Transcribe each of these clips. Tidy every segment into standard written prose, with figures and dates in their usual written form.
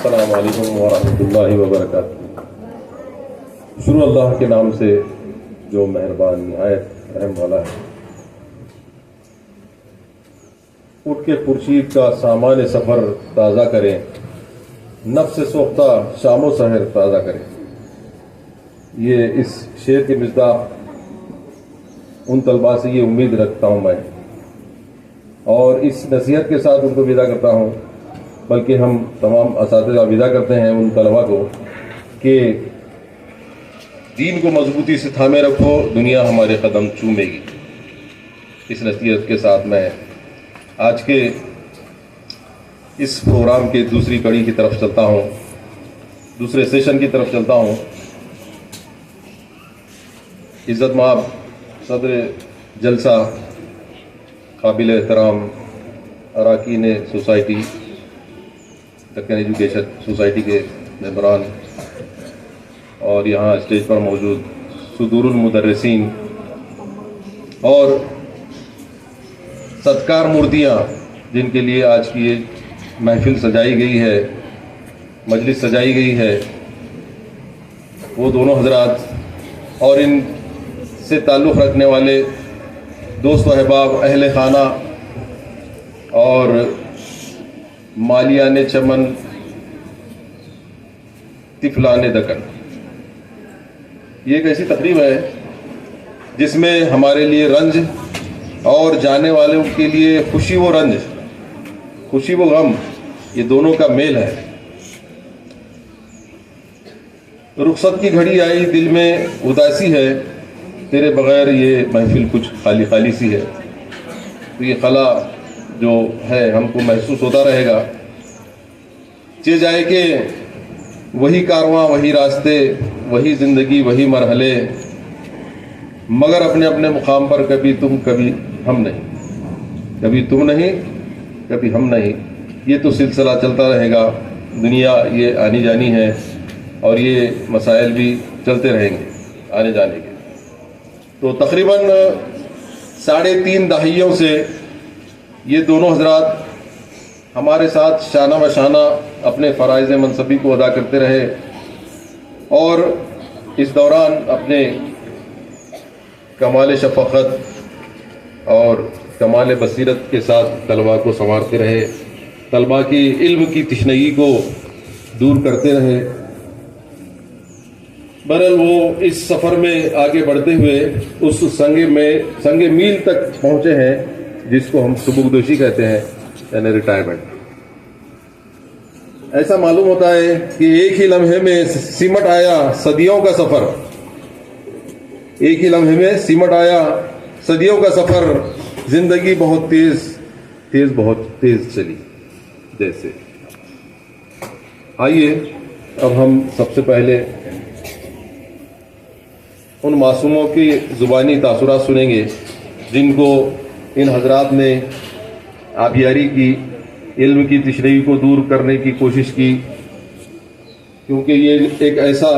السلام علیکم ورحمۃ اللہ وبرکاتہ۔ شروع اللہ کے نام سے جو مہربان نہایت رحم والا ہے۔ اٹھ کے خورشید کا سامان سفر تازہ کریں، نفس سوختہ شام و سحر تازہ کریں۔ یہ اس شعر کے مصداق ان طلباء سے یہ امید رکھتا ہوں میں، اور اس نصیحت کے ساتھ ان کو ودا کرتا ہوں، بلکہ ہم تمام اساتذہ ودا کرتے ہیں ان طلباء کو کہ دین کو مضبوطی سے تھامے رکھو، دنیا ہمارے قدم چومے گی۔ اس نصیحت کے ساتھ میں آج کے اس پروگرام کے دوسری کڑی کی طرف چلتا ہوں، دوسرے سیشن کی طرف چلتا ہوں۔ عزت مآب صدر جلسہ، قابل احترام اراکین سوسائٹی، دکن ایجوکیشن سوسائٹی کے ممبران، اور یہاں اسٹیج پر موجود صدور المدرسین اور ستکار مورتیاں جن کے لیے آج کی یہ محفل سجائی گئی ہے، مجلس سجائی گئی ہے، وہ دونوں حضرات اور ان سے تعلق رکھنے والے دوست و احباب، اہل خانہ اور مالیان چمن، طفلان دکن، یہ ایک ایسی تقریب ہے جس میں ہمارے لیے رنج اور جانے والوں کے لیے خوشی و رنج، خوشی و غم، یہ دونوں کا میل ہے۔ رخصت کی گھڑی آئی، دل میں اداسی ہے، تیرے بغیر یہ محفل کچھ خالی خالی سی ہے۔ تو یہ خلا جو ہے ہم کو محسوس ہوتا رہے گا، چہ جائے کہ وہی کارواں، وہی راستے، وہی زندگی، وہی مرحلے، مگر اپنے اپنے مقام پر کبھی تم کبھی ہم نہیں، کبھی تم نہیں کبھی ہم نہیں۔ یہ تو سلسلہ چلتا رہے گا، دنیا یہ آنی جانی ہے اور یہ مسائل بھی چلتے رہیں گے آنے جانے کے۔ تو تقریباً 3.5 دہائیوں سے یہ دونوں حضرات ہمارے ساتھ شانہ بشانہ اپنے فرائض منصبی کو ادا کرتے رہے، اور اس دوران اپنے کمال شفقت اور کمال بصیرت کے ساتھ طلباء کو سنوارتے رہے، طلباء کی علم کی تشنگی کو دور کرتے رہے۔ بہرحال وہ اس سفر میں آگے بڑھتے ہوئے اس سنگ میل تک پہنچے ہیں جس کو ہم سبکدوشی کہتے ہیں، یعنی ریٹائرمنٹ۔ ایسا معلوم ہوتا ہے کہ ایک ہی لمحے میں سمٹ آیا صدیوں کا سفر، ایک ہی لمحے میں سمٹ آیا صدیوں کا سفر، زندگی بہت بہت تیز چلی جیسے۔ آئیے اب ہم سب سے پہلے ان معصوموں کی زبانی تاثرات سنیں گے جن کو ان حضرات نے آبیاری کی، علم کی تشنگی کو دور کرنے کی کوشش کی، کیونکہ یہ ایک ایسا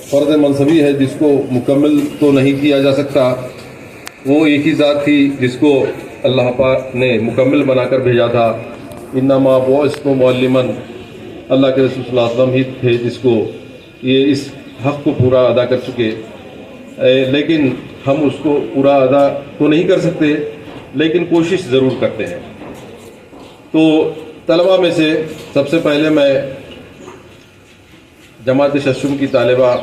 فرض منصبی ہے جس کو مکمل تو نہیں کیا جا سکتا۔ وہ ایک ہی ذات تھی جس کو اللہ پاک نے مکمل بنا کر بھیجا تھا، انما بعثت معلما، اللہ کے رسول صلی اللہ علیہ وسلم ہی تھے جس کو یہ اس حق کو پورا ادا کر چکے، لیکن ہم اس کو پورا ادا تو نہیں کر سکتے، لیکن کوشش ضرور کرتے ہیں۔ تو طلباء میں سے سب سے پہلے میں جماعت ششم کی طالبہ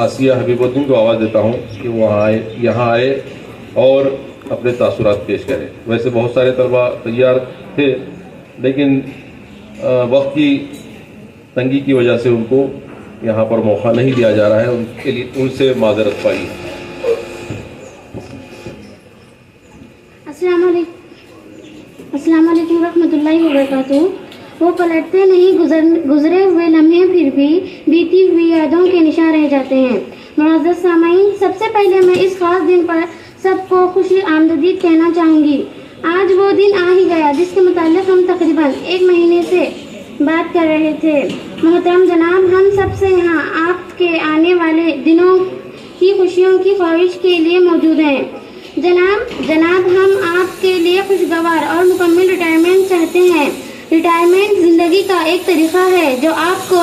آسیہ حبیب الدین کو آواز دیتا ہوں کہ وہ یہاں آئے اور اپنے تاثرات پیش کریں۔ ویسے بہت سارے طلباء تیار تھے، لیکن وقت کی تنگی کی وجہ سے ان کو یہاں پر موقع نہیں دیا جا رہا ہے، ان کے لیے ان سے معذرت پائی۔ السلام علیکم ورحمۃ اللہ وبرکاتہ۔ وہ پلٹتے نہیں گزرے ہوئے لمحے، پھر بھی بیتی ہوئی یادوں کے نشان رہ جاتے ہیں۔ معزز سامعین، سب سے پہلے میں اس خاص دن پر سب کو خوشی آمدید کہنا چاہوں گی۔ آج وہ دن آ ہی گیا جس کے متعلق ہم تقریباً 1 مہینے سے بات کر رہے تھے۔ محترم جناب، ہم سب سے یہاں آپ کے آنے والے دنوں کی خوشیوں کی خواہش کے لیے موجود ہیں۔ جناب ہم آپ کے لیے خوشگوار اور مکمل ریٹائرمنٹ چاہتے ہیں۔ रिटायरमेंट जिंदगी का एक तरीका है जो आपको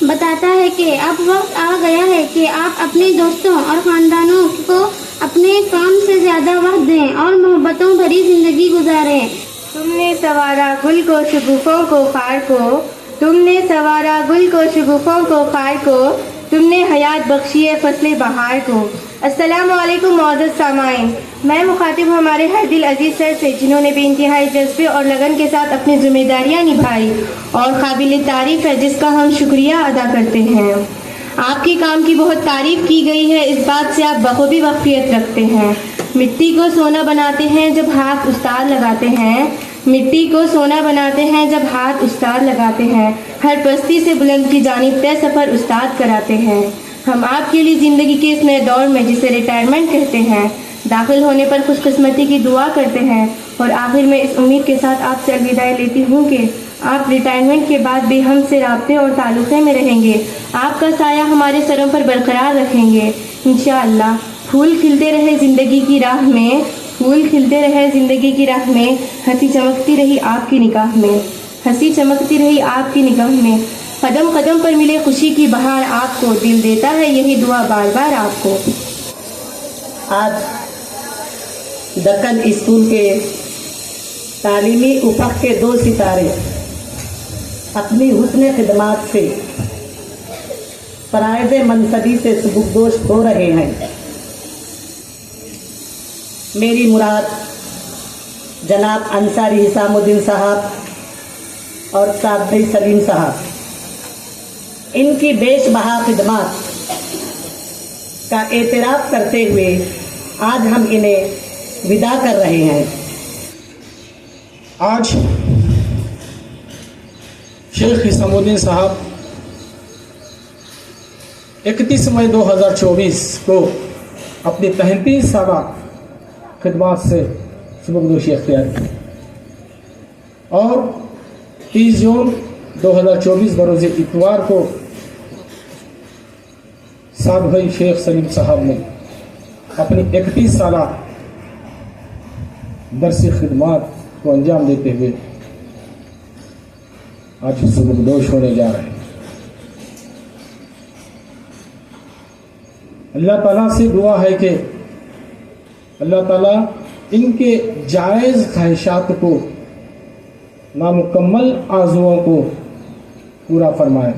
बताता है कि अब वक्त आ गया है कि आप अपने दोस्तों और खानदानों को अपने काम से ज्यादा वक्त दें और मोहब्बतों भरी जिंदगी गुजारें। तुमने सवारा गुल को शगुफों को खार को, तुमने सवारा गुल को शगुफों को खार को, तुमने हयात बख्शी है फसले बहार को। अस्सलामु अलैकुम मौजूद सामाइन, मैं मुखातिब हूँ हमारे हर दिल अजीज सर से जिन्होंने बेइंतहाई जज्बे और लगन के साथ अपनी जिम्मेदारियाँ निभाई और काबिल तारीफ है जिसका हम शुक्रिया अदा करते हैं। आपके काम की बहुत तारीफ की गई है, इस बात से आप बखूबी वाक़फियत रखते हैं। मिट्टी को सोना बनाते हैं जब हाथ उस्ताद लगाते हैं, मिट्टी को सोना बनाते हैं जब हाथ उस्ताद लगाते हैं, हर पस्ती से बुलंद की जानिब तय सफ़र उस्ताद कराते हैं। हम आपके लिए ज़िंदगी के इस नए दौर में जिसे रिटायरमेंट कहते हैं दाखिल होने पर खुशकिस्मती की दुआ करते हैं और आखिर में इस उम्मीद के साथ आपसे अलविदाई लेती हूँ कि आप रिटायरमेंट के बाद भी हमसे राब्ते और ताल्लुक़े में रहेंगे, आपका साया हमारे सरों पर बरकरार रखेंगे इंशाअल्लाह। फूल खिलते रहे ज़िंदगी की राह में, फूल खिलते रहे ज़िंदगी की राह में, हंसी चमकती रही आपकी निगाह में, हंसी चमकती रही आपकी निगाह में, कदम कदम पर मिले खुशी की बहार आपको, दिल देता है यही दुआ बार बार आपको। आज दक्कन स्कूल के तालीमी उफ़क़ के 2 सितारे अपनी हुस्न खिदमात से फ़राइज़ मनसबी से सुबुकदोश हो रहे हैं। मेरी मुराद जनाब अंसारी हिसामुद्दीन साहब और सादई सलीम साहब, इनकी बेशबहा खिदमत का एतराफ़ करते हुए आज हम इन्हें विदा कर रहे हैं। आज शेख हिसामुद्दीन साहब 31 मई 2024 को अपनी 33 साल खिदमत से सुबुकदोशी अख्तियार की और 30 जून 2024 बरोज़ इतवार को साद भाई शेख सलीम साहब ने अपनी 31 साल दरसी खिदमत को अंजाम देते हुए आज सुबुकदोश होने जा रहे हैं। अल्लाह ताला से दुआ है कि अल्लाह ताला इनके जायज़ ख्वाहिशात को, नामुकम्मल आरज़ुओं को पूरा फरमाए,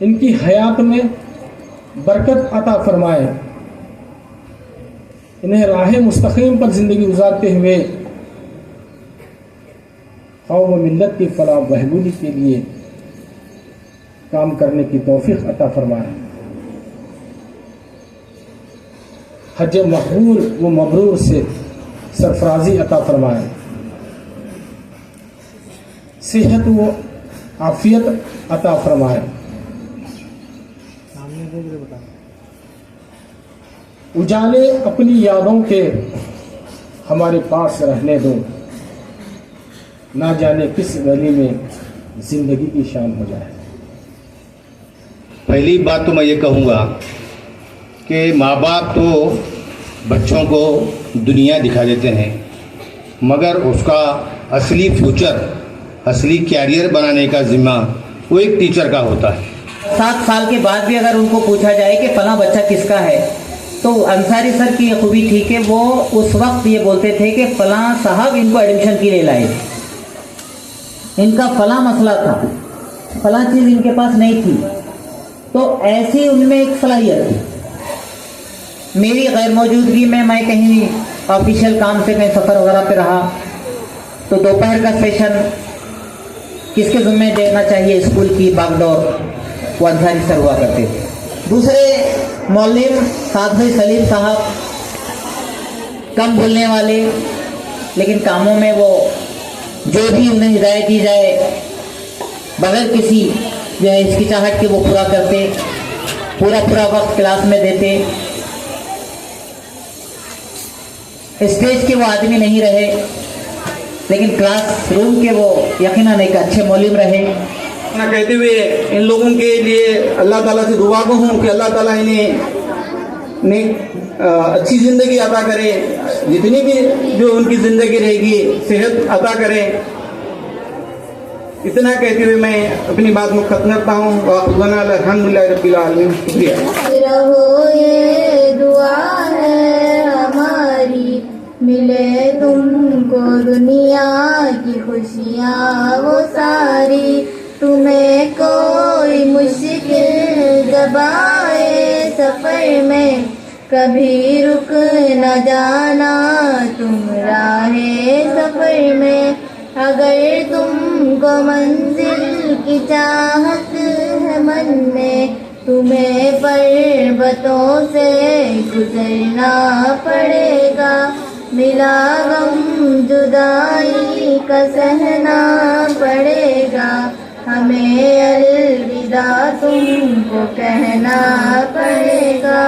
इनकी हयात में बरकत अता फरमाए, इन्हें राह मुस्तकीम पर ज़िंदगी गुजारते हुए कौम व मिल्लत की फलाह बहबूदी के लिए काम करने की तौफीक अता फरमाए। हज मकबूल व मबरूर से सरफराजी अता फरमाए, सेहत व आफियत अता फरमाए, उजाले अपनी यादों के हमारे पास रहने दो, ना जाने किस गली में जिंदगी की शाम हो जाए। पहली बात तो मैं ये कहूँगा कि माँ बाप तो बच्चों को दुनिया दिखा देते हैं, मगर उसका असली फ्यूचर, असली कैरियर बनाने का जिम्मा वो एक टीचर का होता है। 7 साल के बाद भी अगर उनको पूछा जाए कि फलां बच्चा किसका है, तो अंसारी सर की ये खूबी थी कि वो उस वक्त ये बोलते थे कि फलां साहब इनको एडमिशन के लिए लाए, इनका फलां मसला था, फलां चीज़ इनके पास नहीं थी, तो ऐसी उनमें एक सलाहियत थी। मेरी गैर मौजूदगी में मैं कहीं ऑफिशियल काम से कहीं सफ़र वगैरह पे रहा तो दोपहर का सेशन किसके ज़िम्मे देना चाहिए, स्कूल की बागडोर वो अंसारी सर हुआ करते थे। दूसरे मौलिम साद भाई सलीम साहब कम बोलने वाले, लेकिन कामों में वो जो भी उन्हें हिदायत दी जाए बगैर किसी जो है हिचकिचाहट के वो पूरा करते, पूरा वक्त क्लास में देते। स्टेज के वो आदमी नहीं रहे, लेकिन क्लास रूम के वो यकीनन एक अच्छे मौलिम रहे। ना कहते हुए इन लोगों के लिए अल्लाह ताला से दुआ को हूँ कि अल्लाह ताला इन्हें अच्छी ज़िंदगी अता करे, जितनी भी जो उनकी ज़िंदगी रहेगी सेहत अता करें। इतना कहते हुए मैं अपनी बात को खत्म करता हूँ। वाक़िफ़ना अल्हम्दुलिल्लाह रब्बिल आलमीन। शुक्रिया। रहो ये दुआ है हमारी, मिले तुमको दुनिया की खुशियाँ वो सारी। तुम्हें कोई मुश्किल जब आए सफर में, कभी रुक न जाना तुम राहे सफर में। अगर तुमको मंजिल की चाहत है मन में, तुम्हें पर्वतों से गुजरना पड़ेगा। मिला गम जुदाई का सहना पड़ेगा, हमें अलविदा तुमको कहना पड़ेगा।